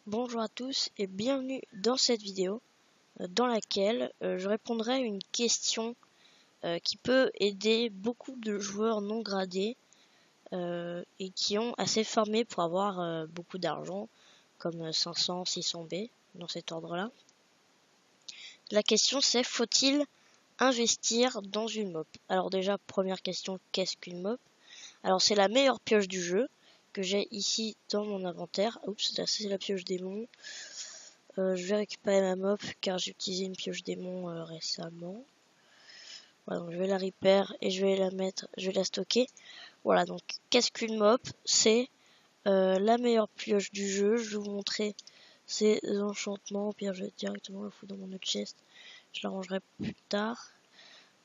Bonjour à tous et bienvenue dans cette vidéo dans laquelle je répondrai à une question qui peut aider beaucoup de joueurs non gradés et qui ont assez farmé pour avoir beaucoup d'argent comme 500, 600 B dans cet ordre-là. La question c'est: faut-il investir dans une mop? Alors déjà, première question, qu'est-ce qu'une mop? Alors c'est la meilleure pioche du jeu que j'ai ici dans mon inventaire. Oups, c'est la pioche démon. Je vais récupérer ma mop car j'ai utilisé une pioche démon récemment. Voilà, donc je vais la repair et je vais la mettre, je vais la stocker. Voilà, donc qu'est-ce qu'une mop? C'est la meilleure pioche du jeu. Je vais vous montrer ses enchantements. Au pire, je vais directement le foutre dans mon autre chest. Je l'arrangerai plus tard.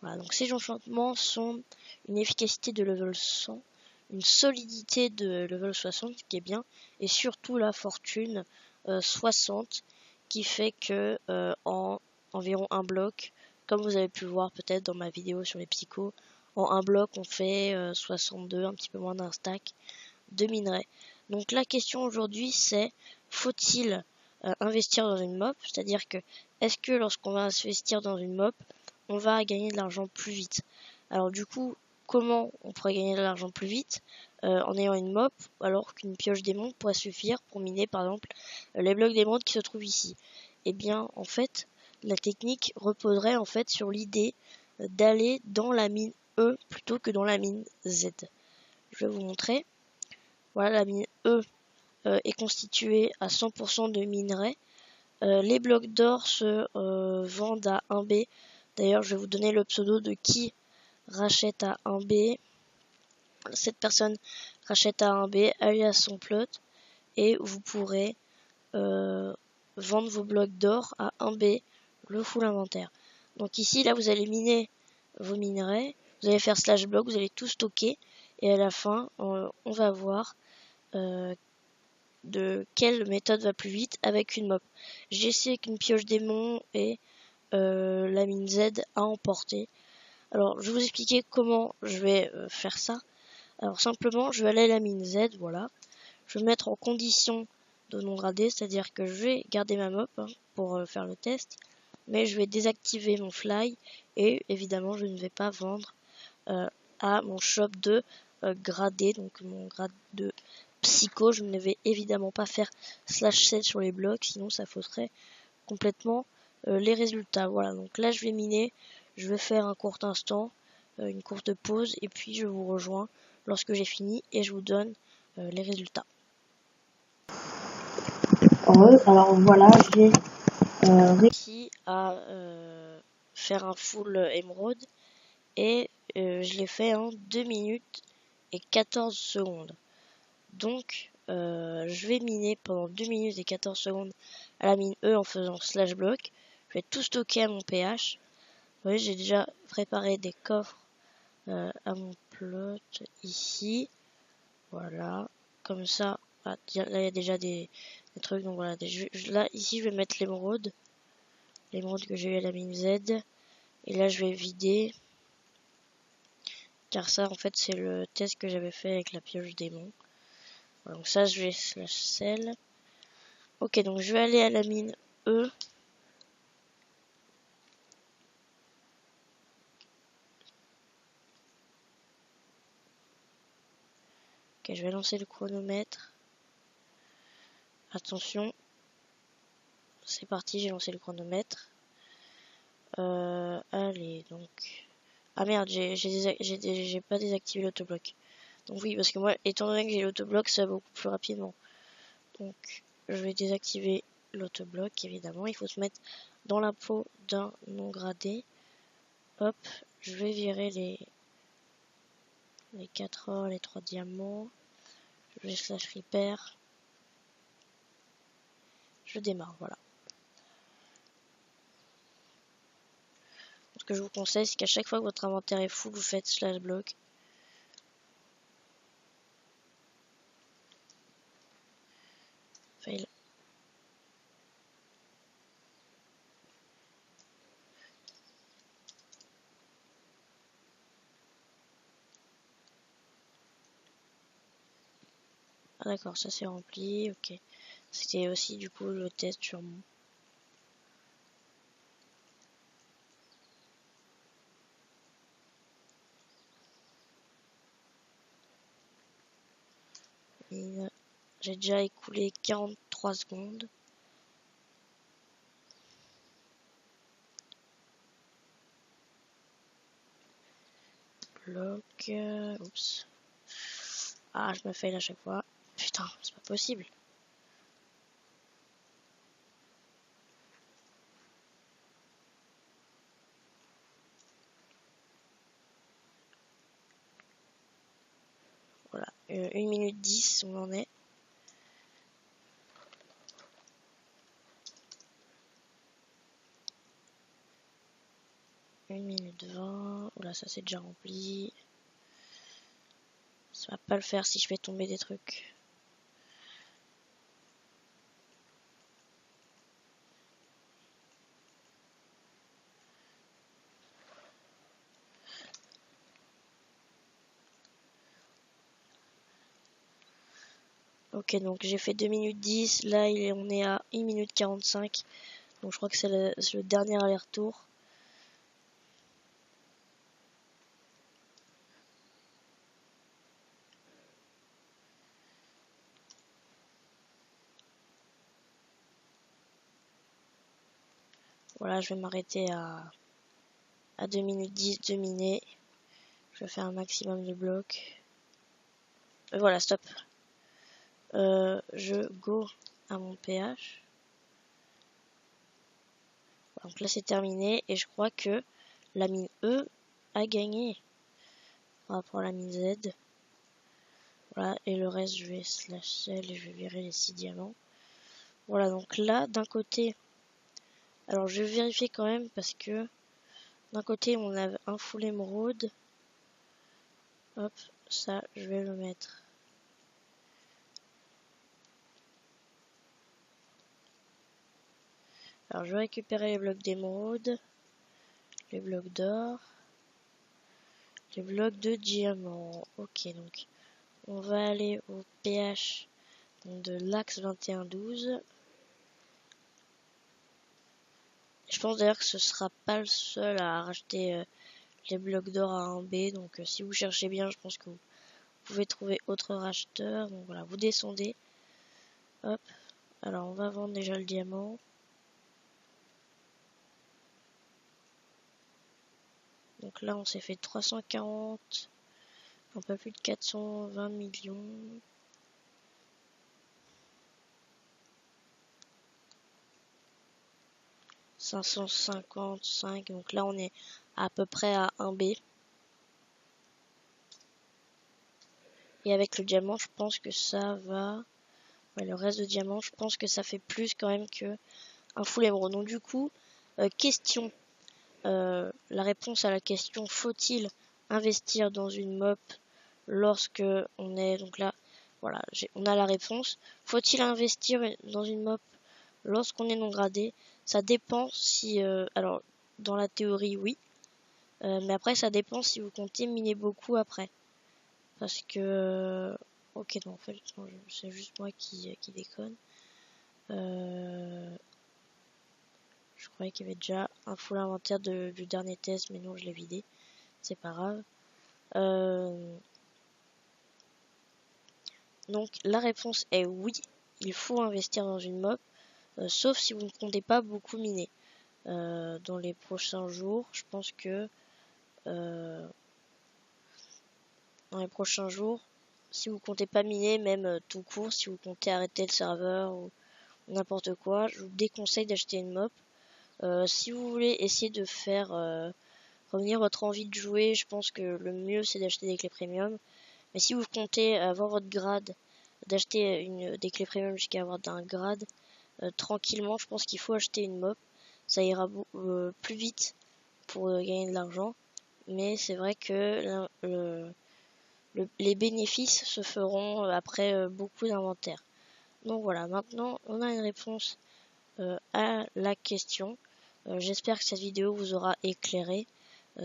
Voilà, donc ces enchantements sont une efficacité de level 100, une solidité de level 60 qui est bien, et surtout la fortune 60 qui fait que en environ un bloc, comme vous avez pu le voir peut-être dans ma vidéo sur les psychos, en un bloc on fait 62, un petit peu moins d'un stack de minerais. Donc la question aujourd'hui c'est: faut-il investir dans une mop? C'est-à-dire que est-ce que lorsqu'on va investir dans une mop, on va gagner de l'argent plus vite? Alors du coup, comment on pourrait gagner de l'argent plus vite en ayant une mop, alors qu'une pioche d'émeraude pourrait suffire pour miner par exemple les blocs d'émeraude qui se trouvent ici? Eh bien en fait, la technique reposerait en fait sur l'idée d'aller dans la mine E plutôt que dans la mine Z. Je vais vous montrer. Voilà, la mine E est constituée à 100% de minerais. Les blocs d'or se vendent à 1B. D'ailleurs, je vais vous donner le pseudo de qui rachète à 1B. Cette personne rachète à 1B, alias son plot, et vous pourrez vendre vos blocs d'or à 1B, le full inventaire. Donc ici, là, vous allez miner vos minerais, vous allez faire slash block, vous allez tout stocker, et à la fin, on va voir de quelle méthode va plus vite avec une mop. J'essaie qu'une pioche démon et la mine Z à emporter. Alors, je vais vous expliquer comment je vais faire ça. Alors, simplement, je vais aller à la mine Z, voilà. Je vais mettre en condition de non gradé, c'est-à-dire que je vais garder ma mop pour faire le test, mais je vais désactiver mon fly et évidemment, je ne vais pas vendre à mon shop de gradé, donc mon grade de psycho. Je ne vais évidemment pas faire /7 sur les blocs, sinon ça fausserait complètement les résultats. Voilà, donc là je vais miner, je vais faire un court instant, une courte pause, et puis je vous rejoins lorsque j'ai fini et je vous donne les résultats. Alors voilà, j'ai Réussi à faire un full émeraude et je l'ai fait en 2 minutes et 14 secondes. Donc je vais miner pendant 2 minutes et 14 secondes à la mine E en faisant slash block. Je vais tout stocker à mon PH. Vous voyez, j'ai déjà préparé des coffres à mon plot ici. Voilà, comme ça. Là, il y a déjà des trucs. Donc voilà, là, ici, je vais mettre l'émeraude. L'émeraude que j'ai eu à la mine Z. Et là, je vais vider. Car ça, en fait, c'est le test que j'avais fait avec la pioche démon. Voilà, donc ça, je vais slash sell. Ok, donc je vais aller à la mine E. Ok, je vais lancer le chronomètre. Attention. C'est parti, j'ai lancé le chronomètre. Allez, donc... Ah merde, j'ai pas désactivé l'autobloc. Donc oui, parce que moi, étant donné que j'ai l'autobloc, ça va beaucoup plus rapidement. Donc, je vais désactiver l'autobloc, évidemment. Il faut se mettre dans la peau d'un non gradé. Hop, je vais virer les 4 or, les 3 diamants. Je vais slash repair. Je démarre, voilà. Ce que je vous conseille, c'est qu'à chaque fois que votre inventaire est full, vous faites slash block. Fail. Ah d'accord, ça c'est rempli, ok. C'était aussi du coup le test sur moi. J'ai déjà écoulé 43 secondes. Bloc. Oups. Ah, je me fail à chaque fois. Putain, c'est pas possible. Voilà. 1 minute 10, on en est. Une minute 20. Oula, ça c'est déjà rempli. Ça va pas le faire si je fais tomber des trucs. Ok, donc j'ai fait 2 minutes 10. Là, on est à 1 minute 45. Donc je crois que c'est le dernier aller-retour. Voilà, je vais m'arrêter à 2 minutes 10 de miner. Je vais faire un maximum de blocs. Voilà, stop. Je go à mon pH. Donc là c'est terminé et je crois que la mine E a gagné par rapport à la mine Z. Voilà, et le reste je vais slash cell et je vais virer les 6 diamants. Voilà, donc là d'un côté, alors je vais vérifier quand même parce que d'un côté on a un full émeraude. Hop, ça je vais le mettre. Alors je vais récupérer les blocs d'émeraude, les blocs d'or, les blocs de diamant. Ok, donc on va aller au pH de l'axe 2112. Je pense d'ailleurs que ce sera pas le seul à racheter les blocs d'or à 1B. Donc si vous cherchez bien, je pense que vous pouvez trouver autre racheteur. Donc voilà, vous descendez. Hop. Alors on va vendre déjà le diamant. Donc là on s'est fait 340. Un peu plus de 420 millions. « 555. Donc là on est à peu près à 1B. Et avec le diamant, je pense que ça va... Ouais, le reste de diamant, je pense que ça fait plus quand même que un full émeraude. Donc du coup, question. La réponse à la question faut-il investir dans une mop lorsque on est... Donc là, voilà, on a la réponse. Faut-il investir dans une mop lorsqu'on est non gradé? Ça dépend si... alors, dans la théorie, oui. Mais après, ça dépend si vous comptez miner beaucoup après. Parce que... ok, non, en fait, c'est juste moi qui déconne. Je croyais qu'il y avait déjà un full inventaire du dernier test, mais non, je l'ai vidé. C'est pas grave. Donc, la réponse est oui. Il faut investir dans une mop, sauf si vous ne comptez pas beaucoup miner. Dans les prochains jours, je pense que... dans les prochains jours, si vous comptez pas miner, même tout court, si vous comptez arrêter le serveur ou n'importe quoi, je vous déconseille d'acheter une mop. Si vous voulez essayer de faire revenir votre envie de jouer, je pense que le mieux c'est d'acheter des clés premium. Mais si vous comptez avoir votre grade, d'acheter des clés premium jusqu'à avoir d'un grade, tranquillement, je pense qu'il faut acheter une mop. Ça ira plus vite pour gagner de l'argent. Mais c'est vrai que les bénéfices se feront après beaucoup d'inventaire. Donc voilà, maintenant on a une réponse à la question. J'espère que cette vidéo vous aura éclairé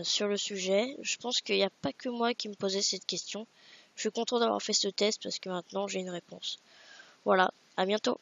sur le sujet. Je pense qu'il n'y a pas que moi qui me posais cette question. Je suis content d'avoir fait ce test parce que maintenant j'ai une réponse. Voilà, à bientôt.